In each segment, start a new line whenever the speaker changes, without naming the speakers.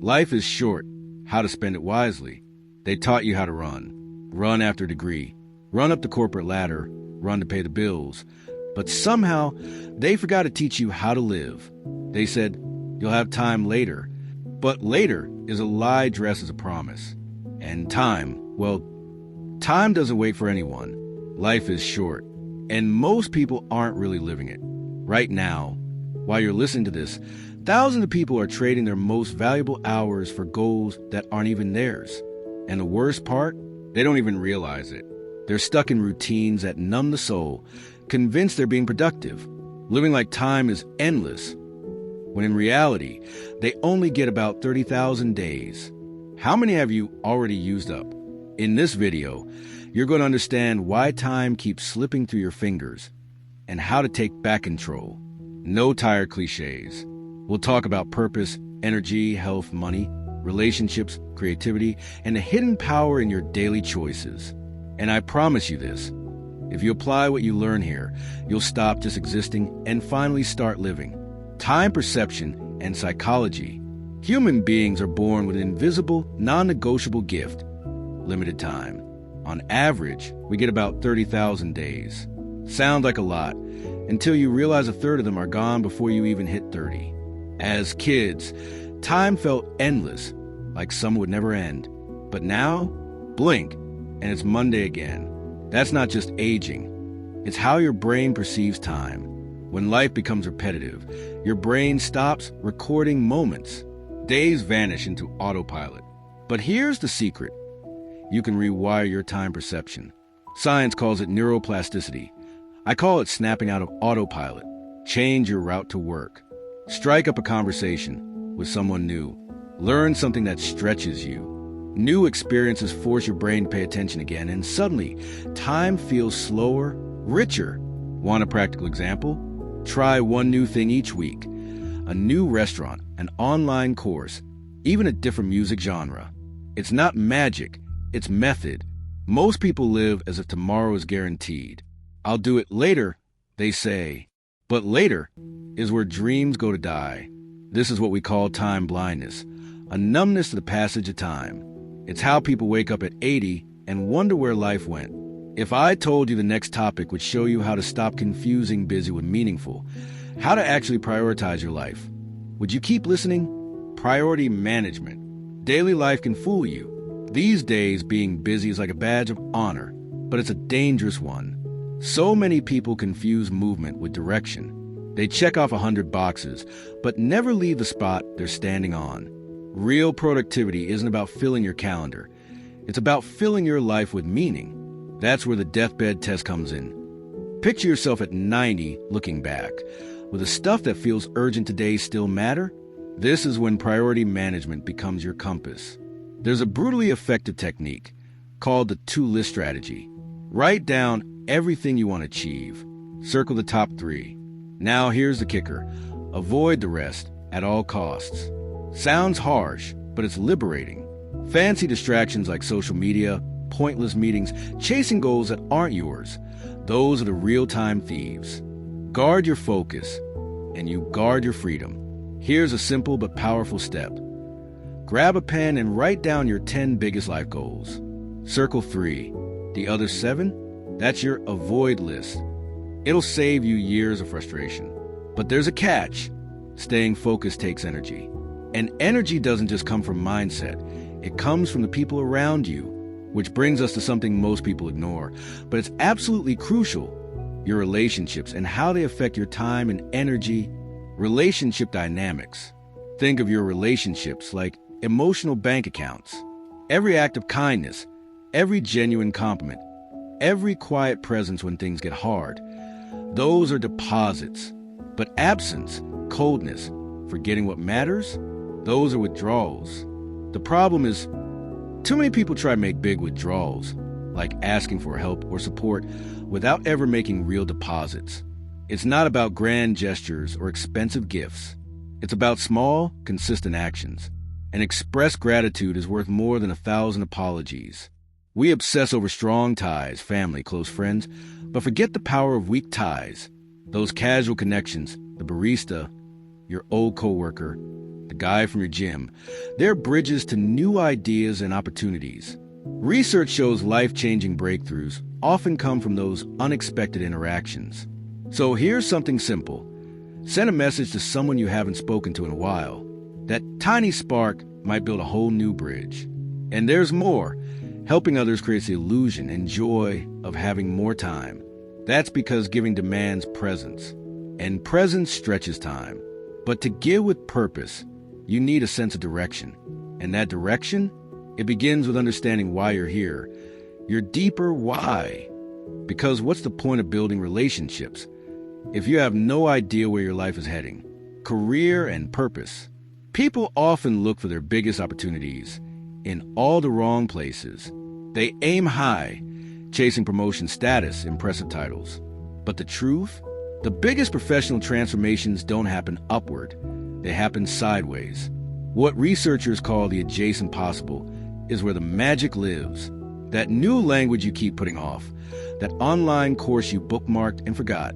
Life is short. How to spend it wisely. They taught you how to run. Run after a degree. Run up the corporate ladder. Run to pay the bills. But somehow, they forgot to teach you how to live. They said, you'll have time later. But later is a lie dressed as a promise. And time, well, time doesn't wait for anyone. Life is short. And most people aren't really living it. Right now, while you're listening to this, thousands of people are trading their most valuable hours for goals that aren't even theirs. And the worst part, they don't even realize it. They're stuck in routines that numb the soul, convinced they're being productive, living like time is endless, when in reality, they only get about 30,000 days. How many have you already used up? In this video, you're going to understand why time keeps slipping through your fingers and how to take back control. No tired cliches. We'll talk about purpose, energy, health, money, relationships, creativity, and the hidden power in your daily choices. And I promise you this, if you apply what you learn here, you'll stop just existing and finally start living. Time perception and psychology. Human beings are born with an invisible, non-negotiable gift, limited time. On average, we get about 30,000 days. Sounds like a lot, until you realize a third of them are gone before you even hit 30. As kids, time felt endless, like summer would never end. But now, blink, and it's Monday again. That's not just aging. It's how your brain perceives time. When life becomes repetitive, your brain stops recording moments. Days vanish into autopilot. But here's the secret. You can rewire your time perception. Science calls it neuroplasticity. I call it snapping out of autopilot. Change your route to work. Strike up a conversation with someone new. Learn something that stretches you. New experiences force your brain to pay attention again, and suddenly, time feels slower, richer. Want a practical example? Try one new thing each week. A new restaurant, an online course, even a different music genre. It's not magic, it's method. Most people live as if tomorrow is guaranteed. I'll do it later, they say. But later is where dreams go to die. This is what we call time blindness, a numbness to the passage of time. It's how people wake up at 80 and wonder where life went. If I told you the next topic would show you how to stop confusing busy with meaningful, how to actually prioritize your life, would you keep listening? Priority management. Daily life can fool you. These days, being busy is like a badge of honor, but it's a dangerous one. So many people confuse movement with direction. They check off 100 boxes, but never leave the spot they're standing on. Real productivity isn't about filling your calendar. It's about filling your life with meaning. That's where the deathbed test comes in. Picture yourself at 90 looking back. Will the stuff that feels urgent today still matter? This is when priority management becomes your compass. There's a brutally effective technique called the two-list strategy. Write down everything you want to achieve. Circle the top 3. Now here's the kicker. Avoid the rest at all costs. Sounds harsh, but it's liberating. Fancy distractions like social media, pointless meetings, chasing goals that aren't yours. Those are the real-time thieves. Guard your focus, and you guard your freedom. Here's a simple but powerful step. Grab a pen and write down your 10 biggest life goals. Circle 3. The other 7? That's your avoid list. It'll save you years of frustration. But there's a catch. Staying focused takes energy. And energy doesn't just come from mindset. It comes from the people around you, which brings us to something most people ignore. But it's absolutely crucial. Your relationships and how they affect your time and energy. Relationship dynamics. Think of your relationships like emotional bank accounts. Every act of kindness, every genuine compliment, every quiet presence when things get hard. Those are deposits. But absence, coldness, forgetting what matters, those are withdrawals. The problem is, too many people try to make big withdrawals, like asking for help or support, without ever making real deposits. It's not about grand gestures or expensive gifts. It's about small, consistent actions. And expressed gratitude is worth more than 1,000 apologies. We obsess over strong ties, family, close friends, but forget the power of weak ties. Those casual connections, the barista, your old coworker, the guy from your gym. They're bridges to new ideas and opportunities. Research shows life-changing breakthroughs often come from those unexpected interactions. So here's something simple. Send a message to someone you haven't spoken to in a while. That tiny spark might build a whole new bridge. And there's more. Helping others creates the illusion and joy of having more time. That's because giving demands presence. And presence stretches time. But to give with purpose, you need a sense of direction. And that direction, it begins with understanding why you're here. Your deeper why. Because what's the point of building relationships if you have no idea where your life is heading? Career and purpose. People often look for their biggest opportunities in all the wrong places. They aim high, chasing promotion status, impressive titles. But the truth? The biggest professional transformations don't happen upward. They happen sideways. What researchers call the adjacent possible is where the magic lives. That new language you keep putting off. That online course you bookmarked and forgot.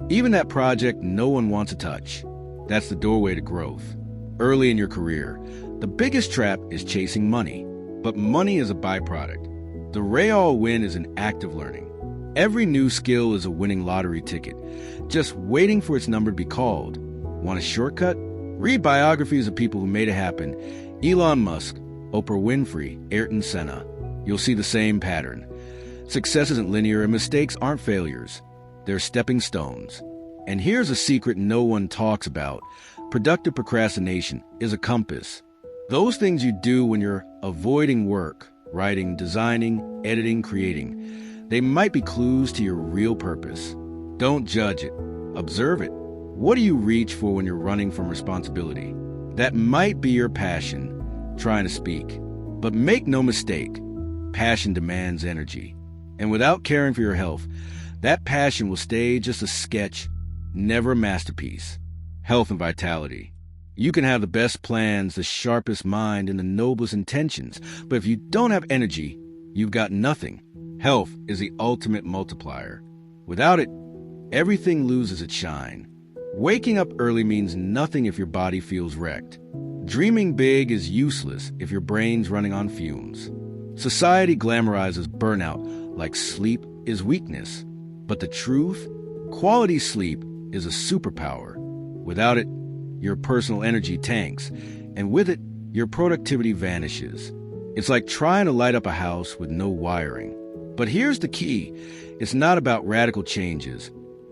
Even that project no one wants to touch. That's the doorway to growth. Early in your career, the biggest trap is chasing money. But money is a byproduct. The real win is an act of learning. Every new skill is a winning lottery ticket, just waiting for its number to be called. Want a shortcut? Read biographies of people who made it happen. Elon Musk, Oprah Winfrey, Ayrton Senna. You'll see the same pattern. Success isn't linear and mistakes aren't failures. They're stepping stones. And here's a secret no one talks about. Productive procrastination is a compass. Those things you do when you're avoiding work, writing, designing, editing, creating, they might be clues to your real purpose. Don't judge it. Observe it. What do you reach for when you're running from responsibility? That might be your passion, trying to speak. But make no mistake, passion demands energy. And without caring for your health, that passion will stay just a sketch, never a masterpiece. Health and vitality. You can have the best plans, the sharpest mind, and the noblest intentions, but if you don't have energy, you've got nothing. Health is the ultimate multiplier. Without it, everything loses its shine. Waking up early means nothing if your body feels wrecked. Dreaming big is useless if your brain's running on fumes. Society glamorizes burnout like sleep is weakness. But the truth? Quality sleep is a superpower. Without it, your personal energy tanks, and with it, your productivity vanishes. It's like trying to light up a house with no wiring. But here's the key. It's not about radical changes.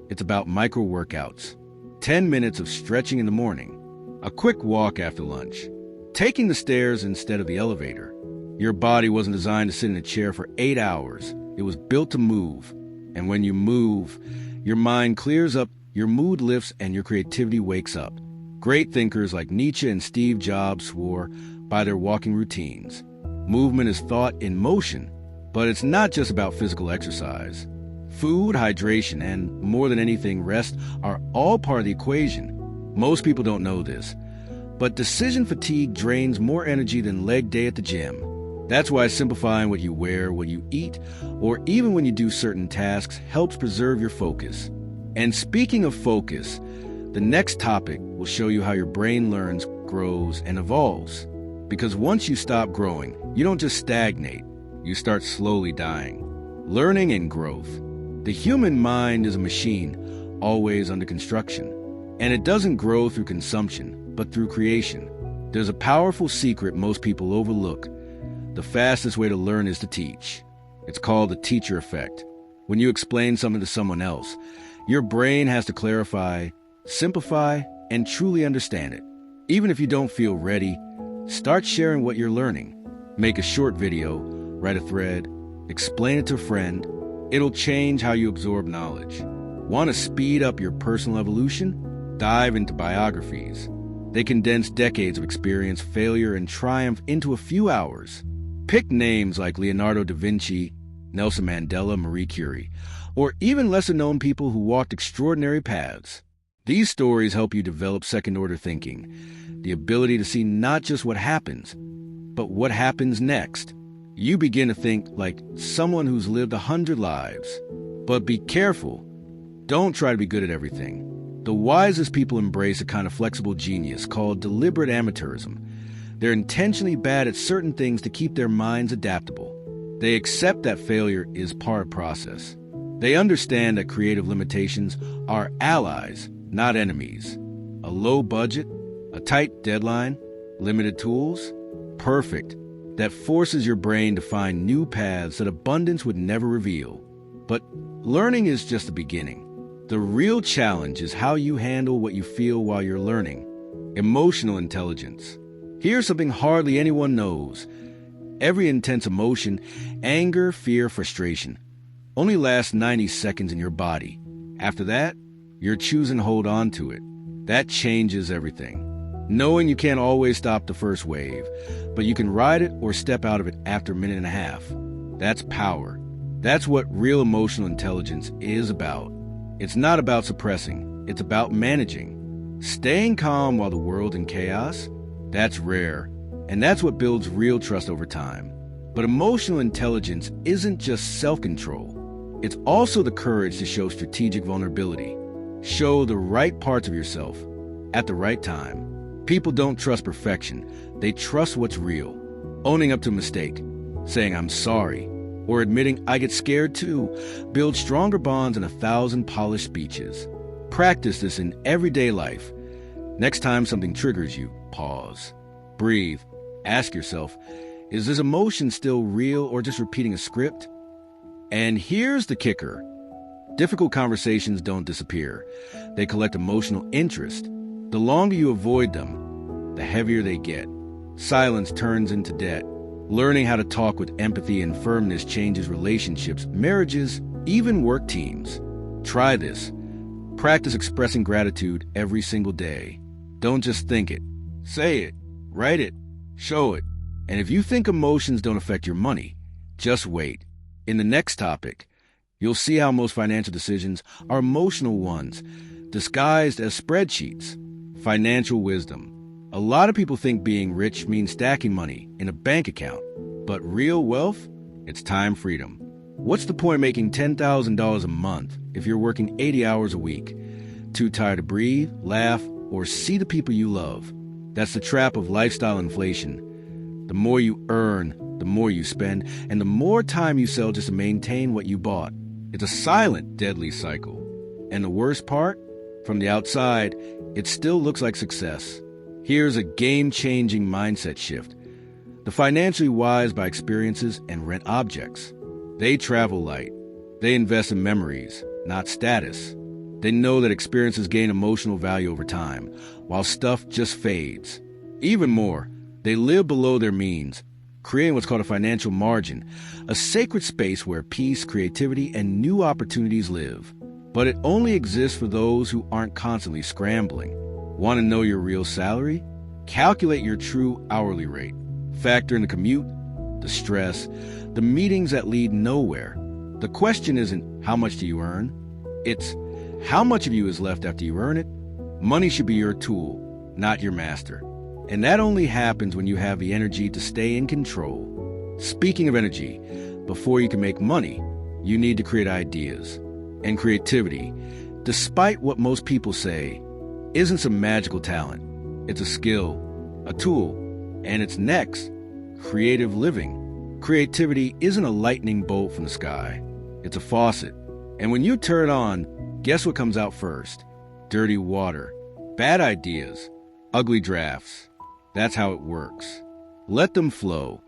It's about micro workouts. 10 minutes of stretching in the morning. A quick walk after lunch. Taking the stairs instead of the elevator. Your body wasn't designed to sit in a chair for 8 hours. It was built to move. And when you move, your mind clears up, your mood lifts, and your creativity wakes up. Great thinkers like Nietzsche and Steve Jobs swore by their walking routines. Movement is thought in motion, but it's not just about physical exercise. Food, hydration, and more than anything, rest are all part of the equation. Most people don't know this, but decision fatigue drains more energy than leg day at the gym. That's why simplifying what you wear, what you eat, or even when you do certain tasks helps preserve your focus. And speaking of focus, the next topic will show you how your brain learns, grows, and evolves. Because once you stop growing, you don't just stagnate, you start slowly dying. Learning and growth. The human mind is a machine, always under construction. And it doesn't grow through consumption, but through creation. There's a powerful secret most people overlook. The fastest way to learn is to teach. It's called the teacher effect. When you explain something to someone else, your brain has to clarify, simplify, and truly understand it. Even if you don't feel ready, start sharing what you're learning. Make a short video, write a thread, explain it to a friend. It'll change how you absorb knowledge. Want to speed up your personal evolution? Dive into biographies. They condense decades of experience, failure, and triumph into a few hours. Pick names like Leonardo da Vinci, Nelson Mandela, Marie Curie, or even lesser-known people who walked extraordinary paths. These stories help you develop second-order thinking, the ability to see not just what happens, but what happens next. You begin to think like someone who's lived 100 lives. But be careful. Don't try to be good at everything. The wisest people embrace a kind of flexible genius called deliberate amateurism. They're intentionally bad at certain things to keep their minds adaptable. They accept that failure is part of the process. They understand that creative limitations are allies, not enemies. A low budget, a tight deadline, limited tools, perfect. That forces your brain to find new paths that abundance would never reveal. But learning is just the beginning. The real challenge is how you handle what you feel while you're learning. Emotional intelligence. Here's something hardly anyone knows. Every intense emotion, anger, fear, frustration, only lasts 90 seconds in your body. After that, you're choosing to hold on to it. That changes everything. Knowing you can't always stop the first wave, but you can ride it or step out of it after a minute and a half. That's power. That's what real emotional intelligence is about. It's not about suppressing. It's about managing. Staying calm while the world's in chaos, that's rare. And that's what builds real trust over time. But emotional intelligence isn't just self-control. It's also the courage to show strategic vulnerability. Show the right parts of yourself at the right time. People don't trust perfection. They trust what's real. Owning up to a mistake, saying I'm sorry, or admitting I get scared too, build stronger bonds than 1,000 polished speeches. Practice this in everyday life. Next time something triggers you, pause. Breathe. Ask yourself, is this emotion still real or just repeating a script? And here's the kicker. Difficult conversations don't disappear. They collect emotional interest. The longer you avoid them, the heavier they get. Silence turns into debt. Learning how to talk with empathy and firmness changes relationships, marriages, even work teams. Try this. Practice expressing gratitude every single day. Don't just think it. Say it. Write it. Show it. And if you think emotions don't affect your money, just wait. In the next topic, you'll see how most financial decisions are emotional ones, disguised as spreadsheets. Financial wisdom. A lot of people think being rich means stacking money in a bank account. But real wealth? It's time freedom. What's the point of making $10,000 a month if you're working 80 hours a week? Too tired to breathe, laugh, or see the people you love? That's the trap of lifestyle inflation. The more you earn, the more you spend, and the more time you sell just to maintain what you bought. It's a silent, deadly cycle. And the worst part? From the outside, it still looks like success. Here's a game-changing mindset shift. The financially wise buy experiences and rent objects. They travel light. They invest in memories, not status. They know that experiences gain emotional value over time, while stuff just fades. Even more, they live below their means, creating what's called a financial margin, a sacred space where peace, creativity, and new opportunities live. But it only exists for those who aren't constantly scrambling. Want to know your real salary? Calculate your true hourly rate. Factor in the commute, the stress, the meetings that lead nowhere. The question isn't how much do you earn? It's how much of you is left after you earn it? Money should be your tool, not your master. And that only happens when you have the energy to stay in control. Speaking of energy, before you can make money, you need to create ideas. And creativity, despite what most people say, isn't some magical talent. It's a skill, a tool, and it's next, creative living. Creativity isn't a lightning bolt from the sky. It's a faucet. And when you turn it on, guess what comes out first? Dirty water, bad ideas, ugly drafts. That's how it works. Let them flow,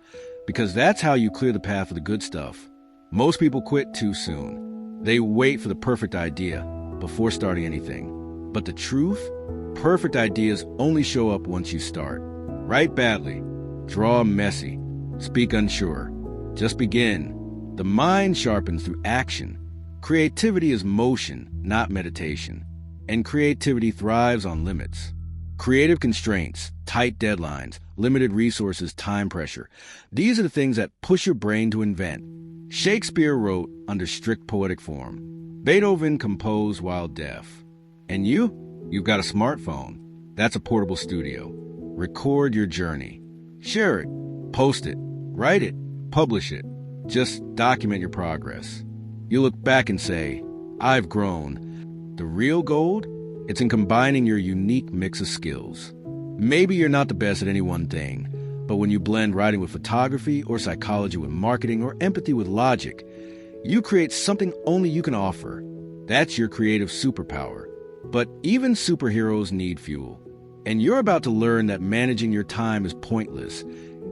because that's how you clear the path for the good stuff. Most people quit too soon. They wait for the perfect idea before starting anything. But the truth? Perfect ideas only show up once you start. Write badly, draw messy, speak unsure. Just begin. The mind sharpens through action. Creativity is motion, not meditation. And creativity thrives on limits. Creative constraints, tight deadlines, limited resources, time pressure. These are the things that push your brain to invent. Shakespeare wrote under strict poetic form. Beethoven composed while deaf. And you've got a smartphone. That's a portable studio. Record your journey. Share it, post it, write it, publish it. Just document your progress. You look back and say, I've grown. The real gold? It's in combining your unique mix of skills. Maybe you're not the best at any one thing, but when you blend writing with photography or psychology with marketing or empathy with logic, you create something only you can offer. That's your creative superpower. But even superheroes need fuel. And you're about to learn that managing your time is pointless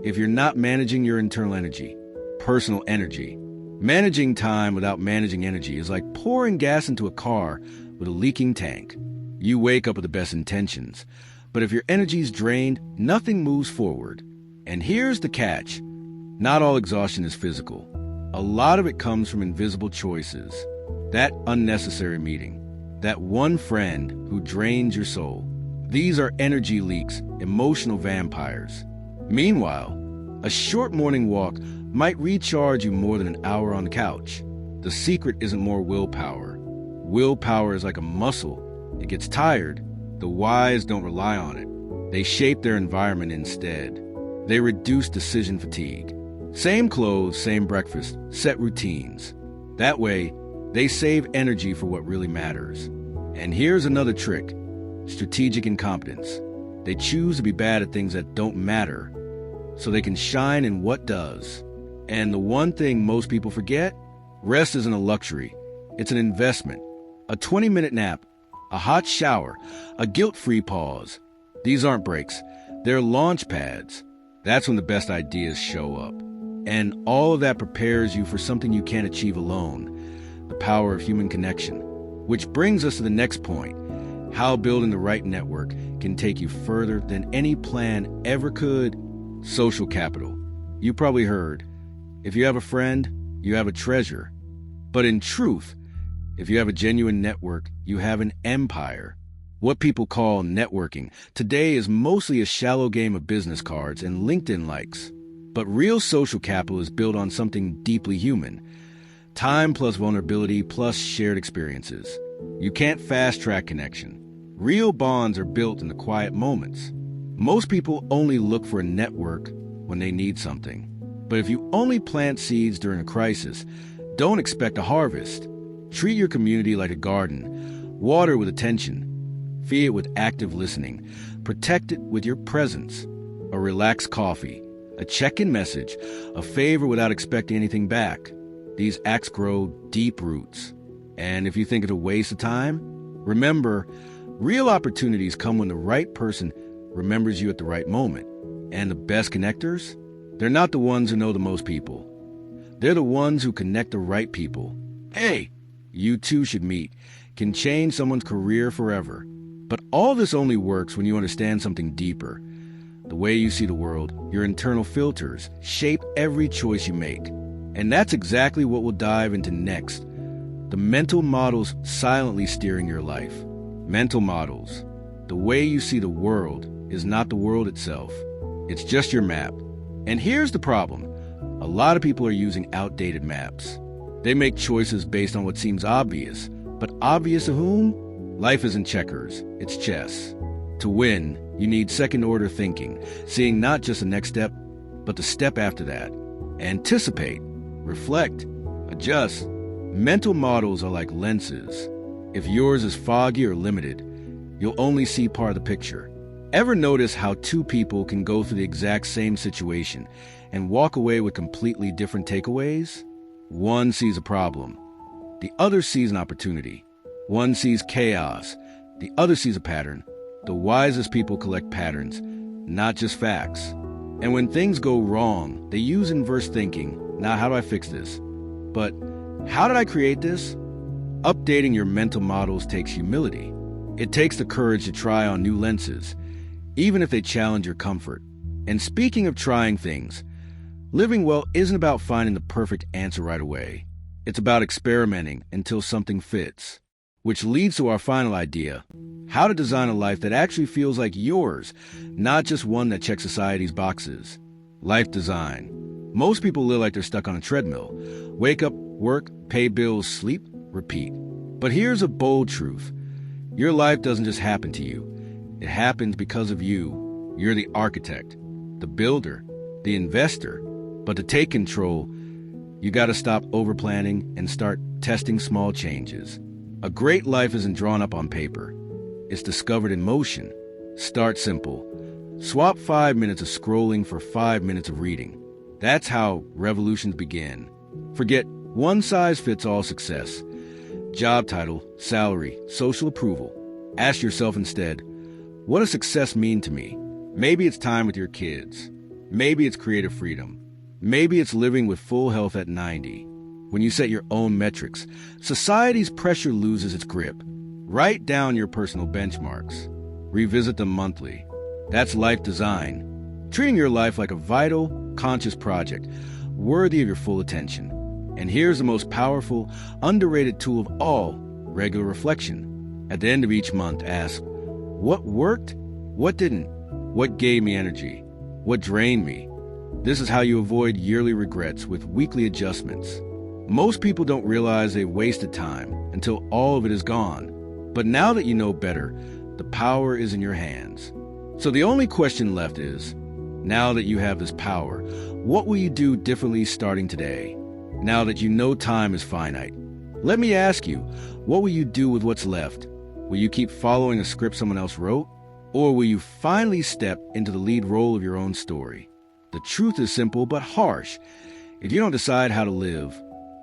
if you're not managing your internal energy, personal energy. Managing time without managing energy is like pouring gas into a car with a leaking tank. You wake up with the best intentions, but if your energy's drained, nothing moves forward. And here's the catch. Not all exhaustion is physical. A lot of it comes from invisible choices. That unnecessary meeting. That one friend who drains your soul. These are energy leaks, emotional vampires. Meanwhile, a short morning walk might recharge you more than an hour on the couch. The secret isn't more willpower. Willpower is like a muscle. It gets tired. The wise don't rely on it. They shape their environment instead. They reduce decision fatigue. Same clothes, same breakfast, set routines. That way, they save energy for what really matters. And here's another trick. Strategic incompetence. They choose to be bad at things that don't matter so they can shine in what does. And the one thing most people forget? Rest isn't a luxury. It's an investment. A 20-minute nap, a hot shower, a guilt-free pause. These aren't breaks. They're launch pads. That's when the best ideas show up. And all of that prepares you for something you can't achieve alone. The power of human connection. Which brings us to the next point. How building the right network can take you further than any plan ever could. Social capital. You probably heard, if you have a friend, you have a treasure. But in truth, if you have a genuine network, you have an empire. What people call networking today is mostly a shallow game of business cards and LinkedIn likes. But real social capital is built on something deeply human. Time plus vulnerability plus shared experiences. You can't fast-track connection. Real bonds are built in the quiet moments. Most people only look for a network when they need something. But if you only plant seeds during a crisis, don't expect a harvest. Treat your community like a garden. Water with attention. Feed it with active listening. Protect it with your presence. A relaxed coffee. A check-in message. A favor without expecting anything back. These acts grow deep roots. And if you think it's a waste of time, remember, real opportunities come when the right person remembers you at the right moment. And the best connectors? They're not the ones who know the most people. They're the ones who connect the right people. Hey, you two should meet. Can change someone's career forever. But all this only works when you understand something deeper. The way you see the world, your internal filters, shape every choice you make. And that's exactly what we'll dive into next. The mental models silently steering your life. Mental models. The way you see the world is not the world itself. It's just your map. And here's the problem. A lot of people are using outdated maps. They make choices based on what seems obvious. But obvious to whom? Life isn't checkers, it's chess. To win, you need second-order thinking, seeing not just the next step, but the step after that. Anticipate, reflect, adjust. Mental models are like lenses. If yours is foggy or limited, you'll only see part of the picture. Ever notice how two people can go through the exact same situation and walk away with completely different takeaways? One sees a problem. The other sees an opportunity. One sees chaos. The other sees a pattern. The wisest people collect patterns, not just facts. And when things go wrong, they use inverse thinking. Now, how do I fix this? But how did I create this? Updating your mental models takes humility. It takes the courage to try on new lenses, even if they challenge your comfort. And speaking of trying things, living well isn't about finding the perfect answer right away. It's about experimenting until something fits. Which leads to our final idea, how to design a life that actually feels like yours, not just one that checks society's boxes. Life design. Most people live like they're stuck on a treadmill. Wake up, work, pay bills, sleep, repeat. But here's a bold truth. Your life doesn't just happen to you. It happens because of you. You're the architect, the builder, the investor. But to take control, you got to stop overplanning and start testing small changes. A great life isn't drawn up on paper. It's discovered in motion. Start simple. Swap 5 minutes of scrolling for 5 minutes of reading. That's how revolutions begin. Forget one-size-fits-all success. Job title, salary, social approval. Ask yourself instead, what does success mean to me? Maybe it's time with your kids. Maybe it's creative freedom. Maybe it's living with full health at 90. When you set your own metrics, society's pressure loses its grip. Write down your personal benchmarks. Revisit them monthly. That's life design. Treating your life like a vital, conscious project, worthy of your full attention. And here's the most powerful, underrated tool of all, regular reflection. At the end of each month, ask, what worked? What didn't? What gave me energy? What drained me? This is how you avoid yearly regrets with weekly adjustments. Most people don't realize they wasted time until all of it is gone. But now that you know better, the power is in your hands. So the only question left is, now that you have this power, what will you do differently starting today? Now that you know time is finite, let me ask you, what will you do with what's left? Will you keep following a script someone else wrote? Or will you finally step into the lead role of your own story? The truth is simple but harsh. If you don't decide how to live,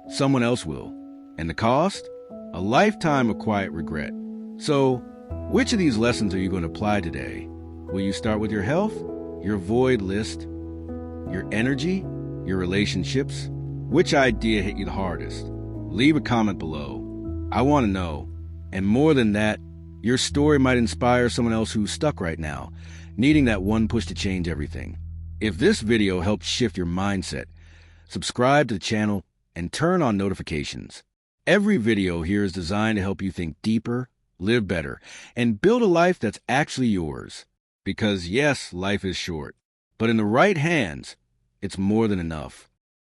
someone else will. And the cost? A lifetime of quiet regret. So, which of these lessons are you going to apply today? Will you start with your health, your void list, your energy, your relationships? Which idea hit you the hardest? Leave a comment below. I want to know. And more than that, your story might inspire someone else who's stuck right now, needing that one push to change everything. If this video helped shift your mindset, subscribe to the channel and turn on notifications. Every video here is designed to help you think deeper, live better, and build a life that's actually yours. Because yes, life is short, but in the right hands, it's more than enough.